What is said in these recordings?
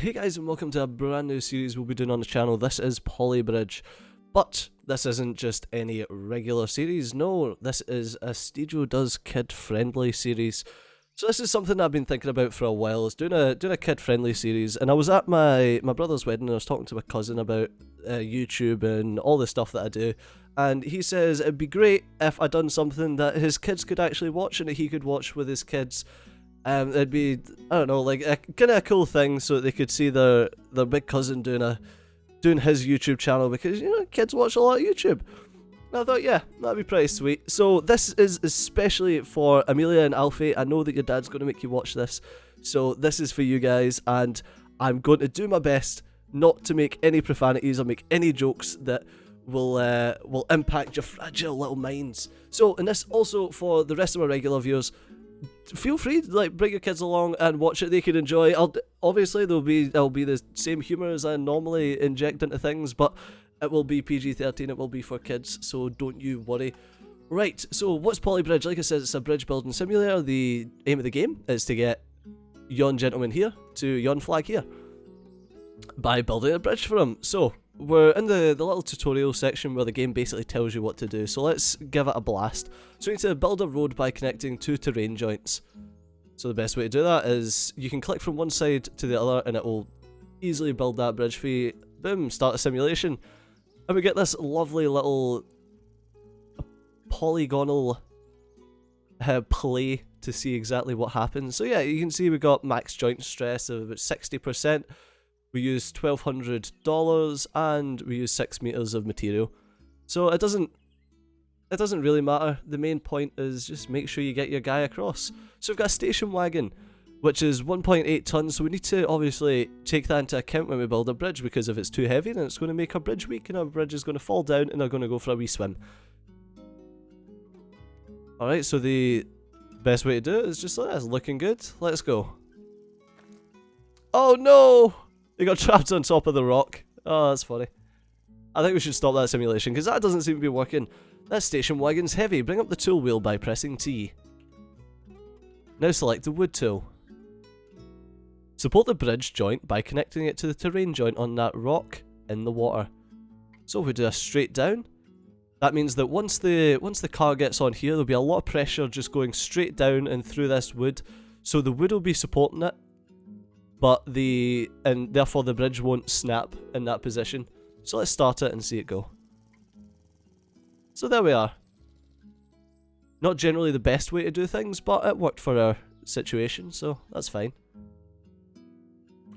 Hey guys, and welcome to a brand new series we'll be doing on the channel. This is Polybridge, but this isn't just any regular series. No, this is a Steejo Does Kid Friendly series. So this is something I've been thinking about for a while, is doing a kid friendly series. And I was at my brother's wedding and I was talking to my cousin about YouTube and all the stuff that I do. And he says it'd be great if I done something that his kids could actually watch and that he could watch with his kids. It'd be, I don't know, like a kind of a cool thing so that they could see their big cousin doing his YouTube channel, because, you know, kids watch a lot of YouTube. And I thought, yeah, that'd be pretty sweet. So this is especially for Amelia and Alfie. I know that your dad's going to make you watch this, so this is for you guys, and I'm going to do my best not to make any profanities or make any jokes that will impact your fragile little minds. So, and this also for the rest of my regular viewers. Feel free to bring your kids along and watch it. They can enjoy. Obviously there'll be the same humour as I normally inject into things, but it will be PG-13. It will be for kids, so don't you worry. Right, so what's Polybridge? Like I said, it's a bridge building simulator. The aim of the game is to get yon gentleman here to yon flag here by building a bridge for him. So we're in the little tutorial section where the game basically tells you what to do, so let's give it a blast. So we need to build a road by connecting two terrain joints. So the best way to do that is you can click from one side to the other and it will easily build that bridge for you. Boom, start a simulation. And we get this lovely little polygonal play to see exactly what happens. So yeah, you can see we got max joint stress of about 60%. We use $1,200 and we use 6 meters of material. So it doesn't really matter. The main point is just make sure you get your guy across. So we've got a station wagon, which is 1.8 tons. So we need to obviously take that into account when we build a bridge, because if it's too heavy, then it's going to make our bridge weak and our bridge is going to fall down and they're going to go for a wee swim. Alright, so the best way to do it is just like this. Looking good. Let's go. Oh no! They got trapped on top of the rock. Oh, that's funny. I think we should stop that simulation, because that doesn't seem to be working. That station wagon's heavy. Bring up the tool wheel by pressing T. Now select the wood tool. Support the bridge joint by connecting it to the terrain joint on that rock in the water. So if we do a straight down, that means that once the car gets on here, there'll be a lot of pressure just going straight down and through this wood. So the wood will be supporting it, and therefore the bridge won't snap in that position. So let's start it and see it go. So there we are. Not generally the best way to do things, but it worked for our situation, so that's fine.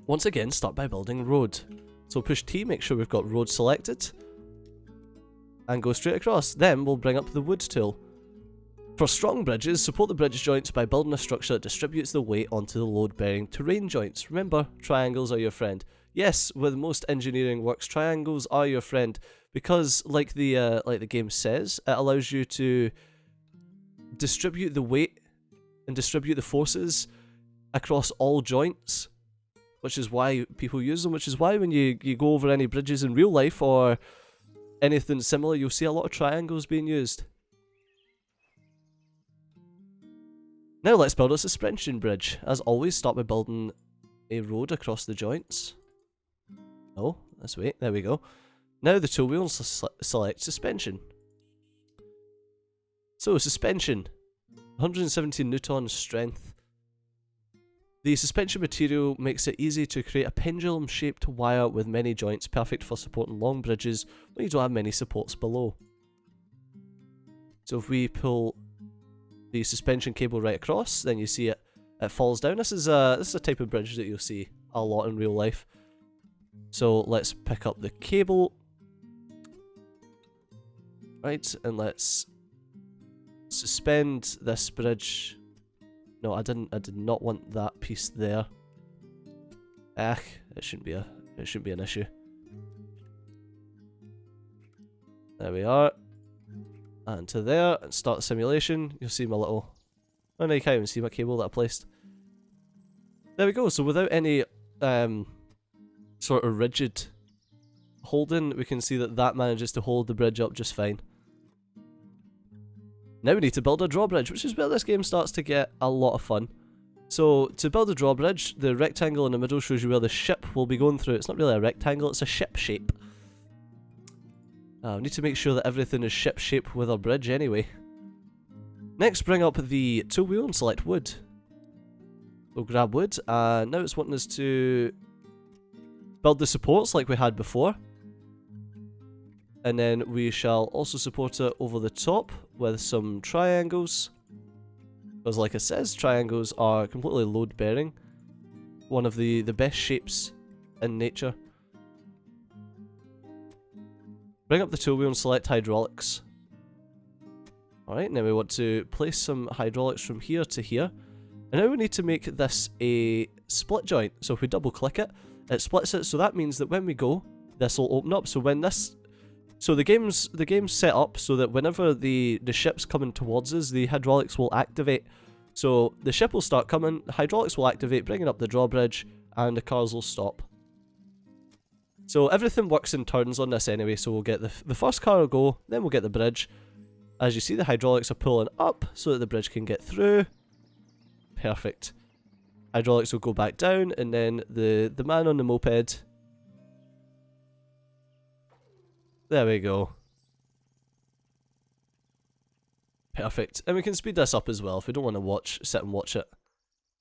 Once again, start by building road. So push T, make sure we've got road selected, and go straight across. Then we'll bring up the wood tool. For strong bridges, support the bridge joints by building a structure that distributes the weight onto the load-bearing terrain joints. Remember, triangles are your friend. Yes, with most engineering works, triangles are your friend, because like the game says, it allows you to distribute the weight and distribute the forces across all joints, which is why people use them, which is why when you go over any bridges in real life or anything similar, you'll see a lot of triangles being used. Now let's build a suspension bridge. As always, start by building a road across the joints. Oh, let's wait. There we go. Now the tool wheel, select suspension. So suspension, 117 newton strength. The suspension material makes it easy to create a pendulum-shaped wire with many joints, perfect for supporting long bridges when you don't have many supports below. So if we pull the suspension cable right across, then you see it falls down. This is a type of bridge that you'll see a lot in real life. So let's pick up the cable, right, and let's suspend this bridge. No, I did not want that piece there. It shouldn't be an issue. There we are. And to there, and start the simulation. You'll see my little... Oh no, you can't even see my cable that I placed. There we go. So without any sort of rigid holding, we can see that manages to hold the bridge up just fine. Now we need to build a drawbridge, which is where this game starts to get a lot of fun. So to build a drawbridge, the rectangle in the middle shows you where the ship will be going through. It's not really a rectangle, it's a ship shape. We need to make sure that everything is ship shape with our bridge anyway. Next, bring up the tool wheel and select wood. We'll grab wood, and now it's wanting us to build the supports like we had before. And then we shall also support it over the top with some triangles. Because like it says, triangles are completely load bearing. One of the best shapes in nature. Bring up the tool wheel and select hydraulics. Alright, now we want to place some hydraulics from here to here. And now we need to make this a split joint. So if we double click it, it splits it. So that means that when we go, this will open up. So when this... So the game's set up so that whenever the ship's coming towards us, the hydraulics will activate. So the ship will start coming, the hydraulics will activate, bringing up the drawbridge, and the cars will stop. So everything works in turns on this anyway, so we'll get the first car will go, then we'll get the bridge. As you see, the hydraulics are pulling up so that the bridge can get through. Perfect. Hydraulics will go back down, and then the man on the moped. There we go. Perfect. And we can speed this up as well if we don't want to sit and watch it.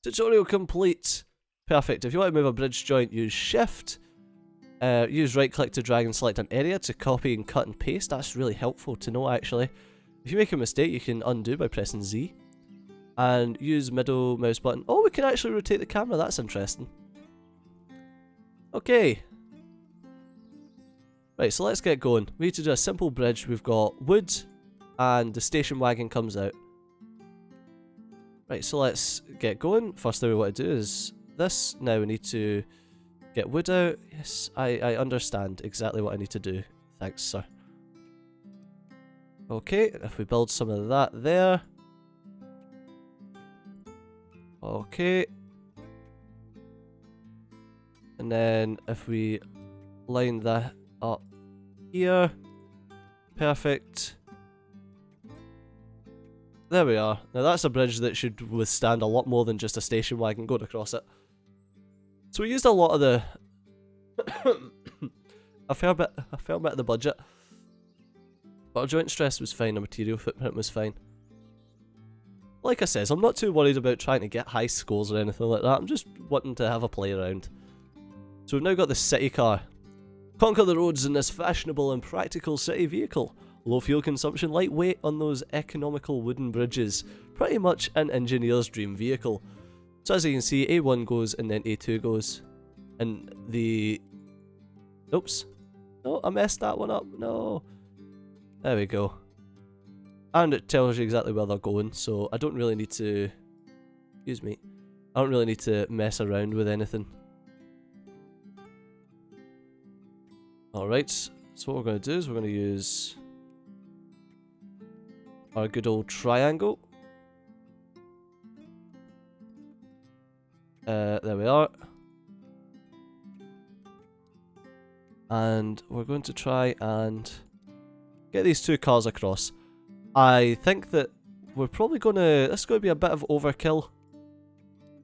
Tutorial complete. Perfect. If you want to move a bridge joint, use shift. Use right click to drag and select an area to copy and cut and paste. That's really helpful to know actually. If you make a mistake, you can undo by pressing Z. And use middle mouse button. Oh, we can actually rotate the camera. That's interesting. Okay. Right, so let's get going. We need to do a simple bridge. We've got wood, and the station wagon comes out. Right, so let's get going. First thing we want to do is this. Now we need to get wood out. Yes, I understand exactly what I need to do. Thanks, sir. Okay, if we build some of that there. Okay. And then if we line that up here. Perfect. There we are. Now that's a bridge that should withstand a lot more than just a station wagon going across it. So we used a lot of the... a fair bit of the budget. But our joint stress was fine, our material footprint was fine. Like I says, I'm not too worried about trying to get high scores or anything like that. I'm just wanting to have a play around. So we've now got the city car. Conquer the roads in this fashionable and practical city vehicle. Low fuel consumption, lightweight on those economical wooden bridges. Pretty much an engineer's dream vehicle. So as you can see, A1 goes and then A2 goes. And the... Oops. No, I messed that one up. No. There we go. And it tells you exactly where they're going, so I don't really need to... Excuse me. I don't really need to mess around with anything. Alright, so what we're going to do is we're going to use our good old triangle. There we are. And we're going to try and get these two cars across. I think that we're probably going to... This is going to be a bit of overkill.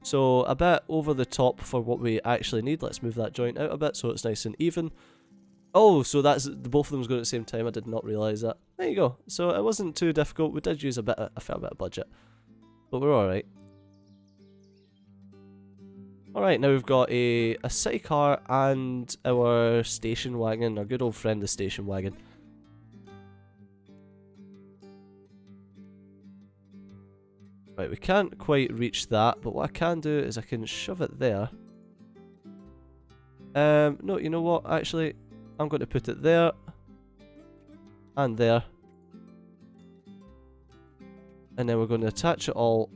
So a bit over the top for what we actually need. Let's move that joint out a bit so it's nice and even. Oh, so that's both of them going at the same time. I did not realise that. There you go. So it wasn't too difficult. We did use a fair bit of budget, but we're all right. All right, now we've got a city car and our station wagon, our good old friend, the station wagon. Right, we can't quite reach that, but what I can do is I can shove it there. No, you know what? Actually, I'm going to put it there and there, and then we're going to attach it all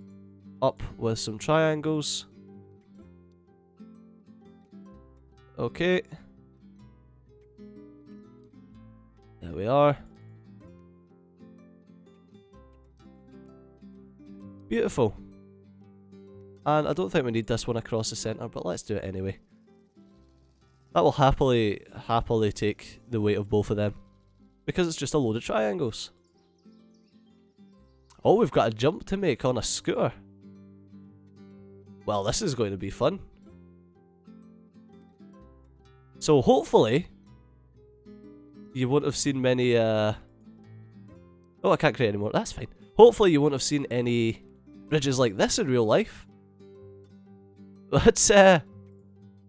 up with some triangles. Okay, there we are. Beautiful. And I don't think we need this one across the centre, but let's do it anyway. That will happily take the weight of both of them, because it's just a load of triangles. Oh, we've got a jump to make on a scooter. Well, this is going to be fun. So hopefully, you won't have seen many, oh, I can't create anymore, that's fine. Hopefully you won't have seen any bridges like this in real life. But,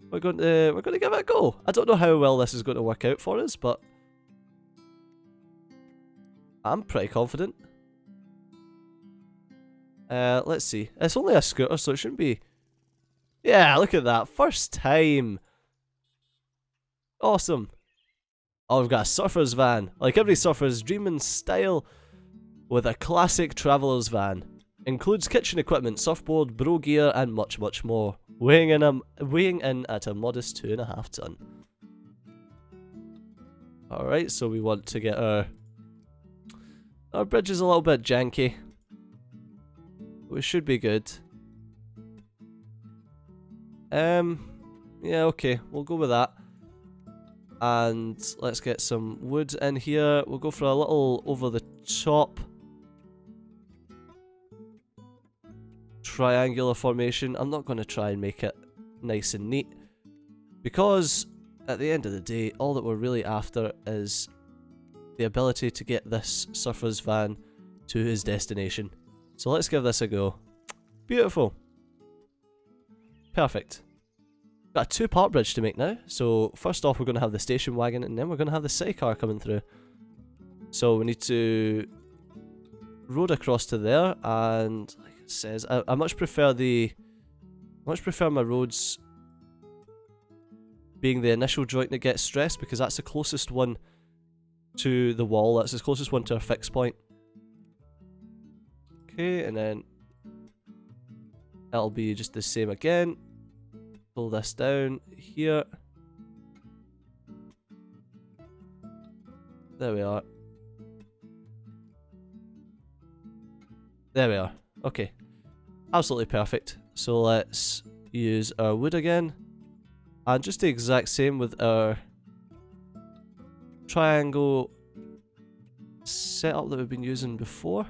we're going to give it a go. I don't know how well this is going to work out for us, but I'm pretty confident. Let's see. It's only a scooter, so it shouldn't be... Yeah, look at that. First time. Awesome. Oh, we've got a surfer's van. Like every surfer's dream and style, with a classic traveller's van. Includes kitchen equipment, surfboard, bro gear, and much, much more. Weighing in at a modest 2.5 ton. Alright, so we want to get our bridge is a little bit janky. We should be good. Yeah, okay, we'll go with that. And let's get some wood in here. We'll go for a little over the top triangular formation. I'm not going to try and make it nice and neat, because at the end of the day, all that we're really after is the ability to get this surfer's van to his destination. So let's give this a go. Beautiful. Perfect. Got a 2-part bridge to make now. So first off, we're going to have the station wagon, and then we're going to have the sidecar coming through. So we need to road across to there, and like it says, I much prefer my roads being the initial joint that gets stressed, because that's the closest one to the wall. That's the closest one to our fixed point. Okay, and then it'll be just the same again. Pull this down here. There we are. There we are. Okay. Absolutely perfect. So let's use our wood again. And just the exact same with our triangle setup that we've been using before.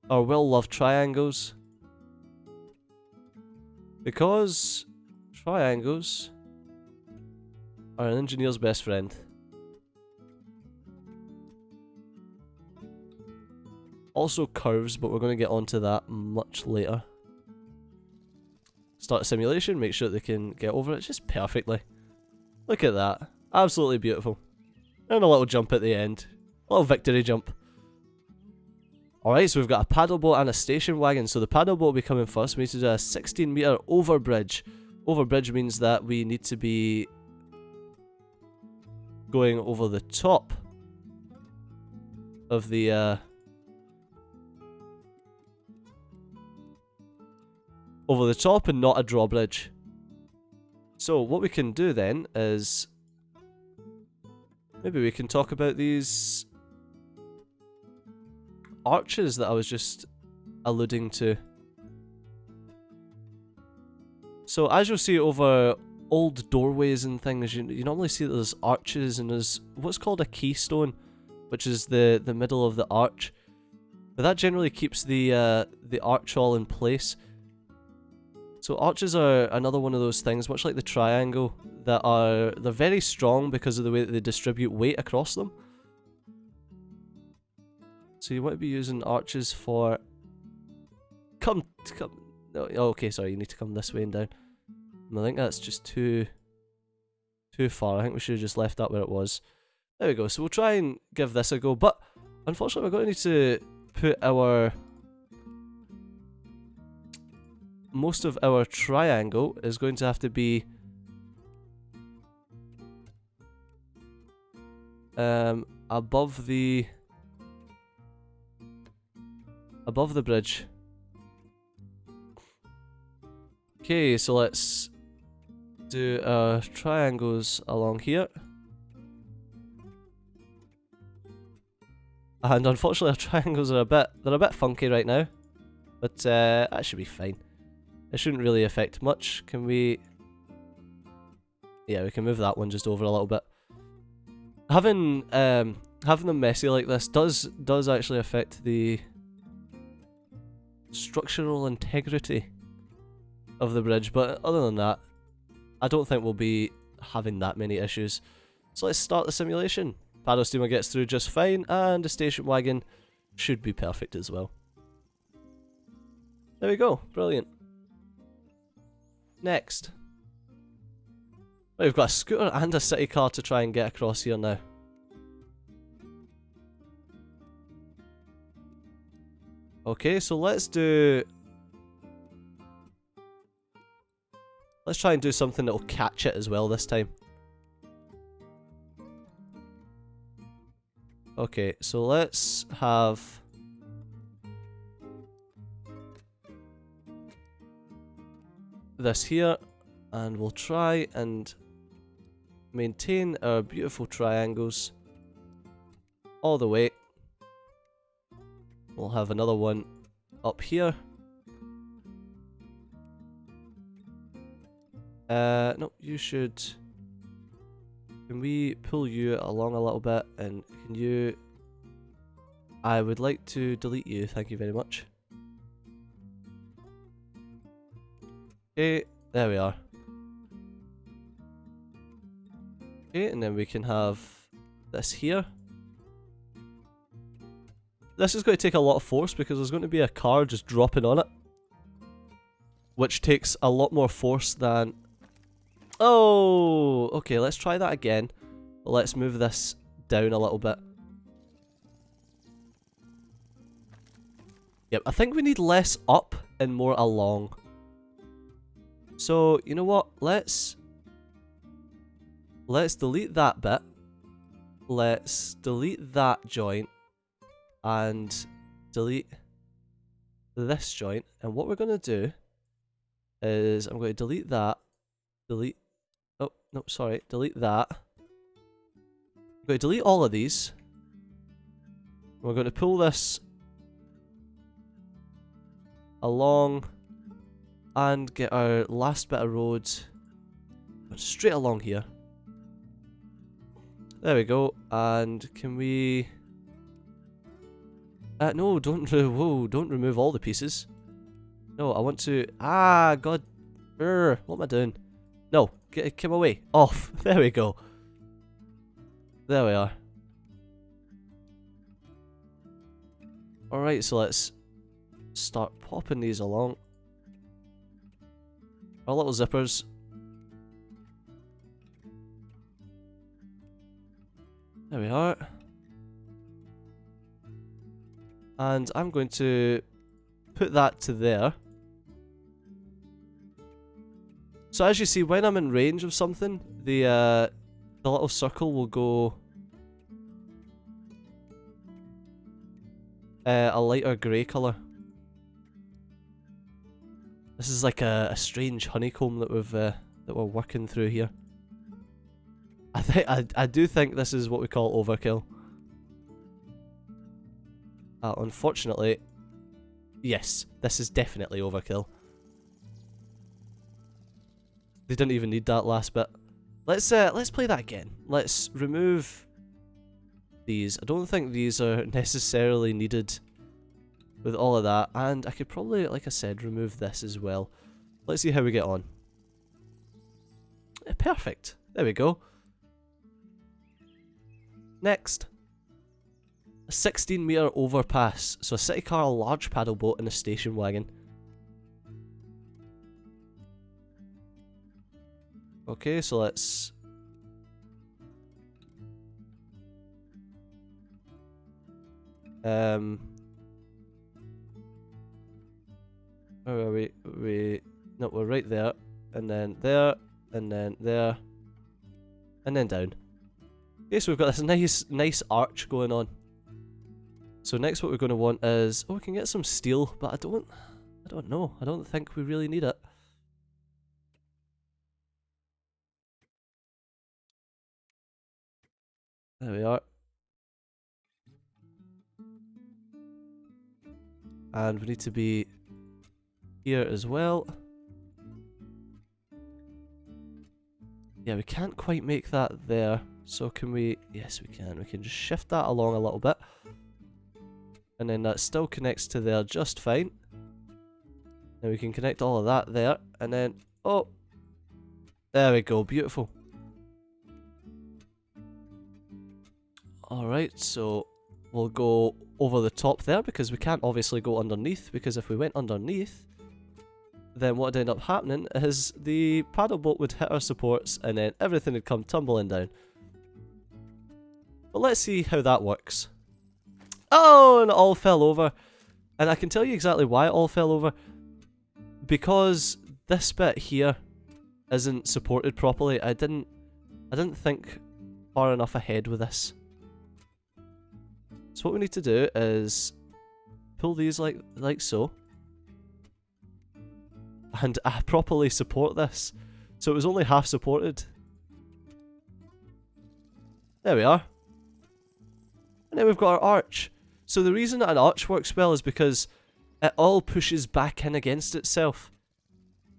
Our well-loved triangles. Because triangles are an engineer's best friend. Also curves, but we're going to get onto that much later. Start a simulation, make sure they can get over it just perfectly. Look at that. Absolutely beautiful. And a little jump at the end. A little victory jump. Alright, so we've got a paddle boat and a station wagon. So the paddle boat will be coming first. We need to do a 16-meter overbridge. Overbridge means that we need to be going over the top of the over the top and not a drawbridge. So what we can do then is maybe we can talk about these arches that I was just alluding to. So as you'll see over old doorways and things, you normally see that there's arches and there's what's called a keystone, which is the middle of the arch. But that generally keeps the arch all in place. So arches are another one of those things, much like the triangle, they're very strong because of the way that they distribute weight across them. So you want to be using arches for... Come... No, okay, sorry, you need to come this way and down. I think that's just too far. I think we should have just left that where it was. There we go. So we'll try and give this a go, but unfortunately we're going to need to put our... Most of our triangle is going to have to be above the bridge. Okay, so let's do our triangles along here. And unfortunately our triangles are a bit funky right now, but that should be fine. It shouldn't really affect much. Can we... Yeah, we can move that one just over a little bit. Having them messy like this does actually affect the structural integrity of the bridge, but other than that, I don't think we'll be having that many issues. So let's start the simulation. Paddle steamer gets through just fine, and the station wagon should be perfect as well. There we go, brilliant. Next. We've got a scooter and a city car to try and get across here now. Okay, so let's try and do something that will catch it as well this time. Okay, so let's have this here, and we'll try and maintain our beautiful triangles all the way. We'll have another one up here. No, you should... Can we pull you along a little bit, and can you... I would like to delete you, thank you very much. Okay, there we are. Okay, and then we can have this here. This is going to take a lot of force because there's going to be a car just dropping on it, which takes a lot more force than... Oh! Okay, let's try that again. Let's move this down a little bit. Yep, I think we need less up and more along. So, you know what? Let's delete that bit. Let's delete that joint. And delete this joint. And what we're going to do is I'm going to delete that. Delete. Oh, no, sorry. Delete that. I'm going to delete all of these. We're going to pull this along and get our last bit of road straight along here. There we go. And can we... no, don't remove all the pieces. No, I want to... Ah, God. What am I doing? No, come away. Off. There we go. There we are. Alright, so let's start popping these along. Our little zippers. There we are. And I'm going to put that to there. So as you see, when I'm in range of something, the little circle will go a lighter grey colour. This is like a strange honeycomb that we're working through here. I do think this is what we call overkill. Unfortunately, yes, this is definitely overkill. They didn't even need that last bit. Let's play that again. Let's remove these. I don't think these are necessarily needed with all of that, and I could probably, like I said, remove this as well. Let's see how we get on. Perfect. There we go. Next. A 16-meter overpass. So a city car, a large paddle boat, and a station wagon. Okay, so let's... Where are we? No, we're right there. And then there. And then there. And then down. Okay, so we've got this nice arch going on. So next what we're going to want is... Oh, we can get some steel, but I don't know. I don't think we really need it. There we are. And we need to be here as well. Yeah, we can't quite make that there. So can we... Yes, we can. We can just shift that along a little bit. And then that still connects to there just fine. Now we can connect all of that there, and then, oh, there we go, beautiful. Alright, so we'll go over the top there because we can't obviously go underneath, because if we went underneath, then what would end up happening is the paddle boat would hit our supports and then everything would come tumbling down. But let's see how that works. Oh, and it all fell over. And I can tell you exactly why it all fell over. Because this bit here isn't supported properly. I didn't think far enough ahead with this. So what we need to do is pull these like so. And properly support this. So it was only half supported. There we are. And then we've got our arch. So the reason that an arch works well is because it all pushes back in against itself.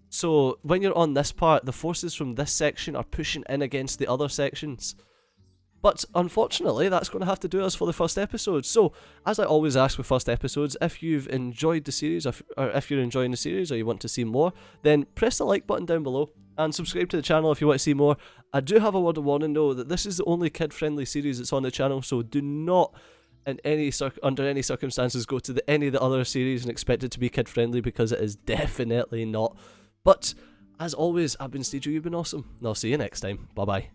So when you're on this part, the forces from this section are pushing in against the other sections. But unfortunately, that's going to have to do us for the first episode. So, as I always ask with first episodes, if you've enjoyed the series, or if you're enjoying the series, or you want to see more, then press the like button down below, and subscribe to the channel if you want to see more. I do have a word of warning though, that this is the only kid-friendly series that's on the channel, so do not, under any circumstances, go to any of the other series and expect it to be kid-friendly, because it is definitely not. But, as always, I've been Steejo, you've been awesome, and I'll see you next time. Bye-bye.